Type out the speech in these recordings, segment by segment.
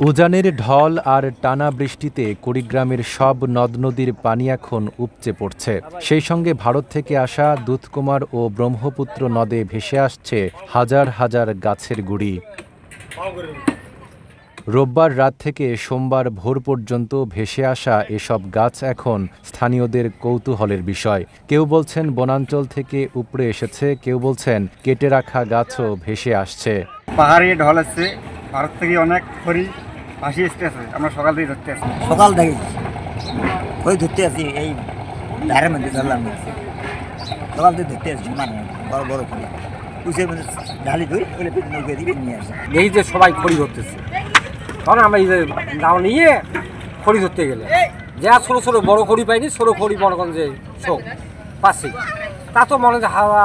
উজানের ঢল আর টানা বৃষ্টিতে কুড়িগ্রামের সব নদ-নদীর পানি এখন উপচে পড়ছে। সেই সঙ্গে ভারত থেকে আসা দুধকুমার ও ব্রহ্মপুত্র নদে ভেসে আসছে হাজার হাজার গাছের গুঁড়ি। রোববার রাত থেকে সোমবার ভোর পর্যন্ত ভেসে আসা এসব গাছ এখন স্থানীয়দের কৌতূহলের বিষয়। কেউ বলছেন বনাঞ্চল থেকে উপড়ে এসেছে, কেউ বলছেন কেটে রাখা গাছও ভেসে আসছে। পাহাড়ি ঢল আসছে, ভারত থেকে অনেক খড়ি ভাসি আসতেছে। আমরা সকাল থেকে ধরতে আসি, সকাল থেকে ওই ধরতে আসি, এই ধারের মধ্যে ধরলাম। সকাল থেকে ধরতে আসছি, মানে বড় বড় খড়ি কুচের মধ্যে ঢালি ধরি, ওগুলো নৌকে দিকে নিয়ে আসে। এই যে সবাই খড়ি ধরতেছে, তখন আমরা এই যে নাও নিয়ে খড়ি ধরতে গেলে যা ছোটো ছোটো বড় খড়ি পাইনি, ছোটো খড়ি মনে করেন যে শোক পাচ্ছি, তা তো মনে হয় হাওয়া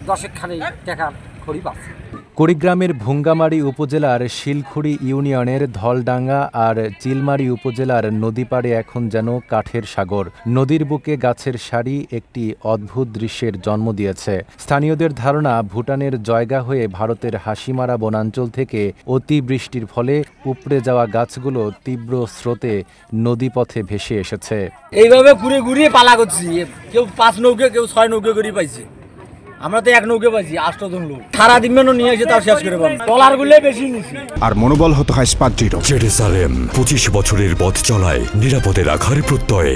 10-খানি টাকার খড়ি পাচ্ছে। কুড়িগ্রামের ভুঙ্গামারী উপজেলার শিলখুড়ি ইউনিয়নের ধলডাঙ্গা আর চিলমারী উপজেলার নদীপাড়ে এখন যেন কাঠের সাগর। নদীর বুকে গাছের সারি একটি অদ্ভুত দৃশ্যের জন্ম দিয়েছে। স্থানীয়দের ধারণা, ভুটানের জয়গা হয়ে ভারতের হাসিমারা বনাঞ্চল থেকে অতিবৃষ্টির ফলে উপড়ে যাওয়া গাছগুলো তীব্র স্রোতে নদীপথে ভেসে এসেছে। এইভাবে ঘুরে ঘুরিয়ে পালা করছি, কেউ 5 নৌকে, কেউ 6 নৌকে করে পাইছে। আমরা তো 1 নৌকে পাইছি, 8 জন লোক সারা দিন নিয়ে এসে তাও শেষ করে পাবো। ট্রলার গুলো বেশি নিছি। আর মনোবল হতে হয় স্পাত-দৃঢ়। জেরুসালেম 25 বছরের পথ চলায় নিরাপদে রাখার প্রত্যয়ে।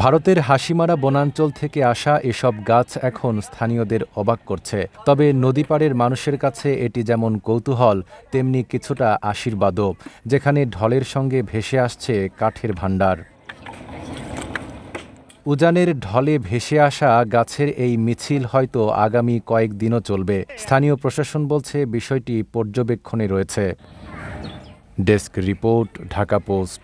ভারতের হাসিমারা বনাঞ্চল থেকে আসা এসব গাছ এখন স্থানীয়দের অবাক করছে। তবে নদীপাড়ের মানুষের কাছে এটি যেমন কৌতূহল, তেমনি কিছুটা আশীর্বাদও, যেখানে ঢলের সঙ্গে ভেসে আসছে কাঠের ভাণ্ডার। উজানের ঢলে ভেসে আসা গাছের এই মিছিল হয়তো আগামী কয়েকদিনও চলবে। স্থানীয় প্রশাসন বলছে বিষয়টি পর্যবেক্ষণে রয়েছে। Desk report, Dhaka post.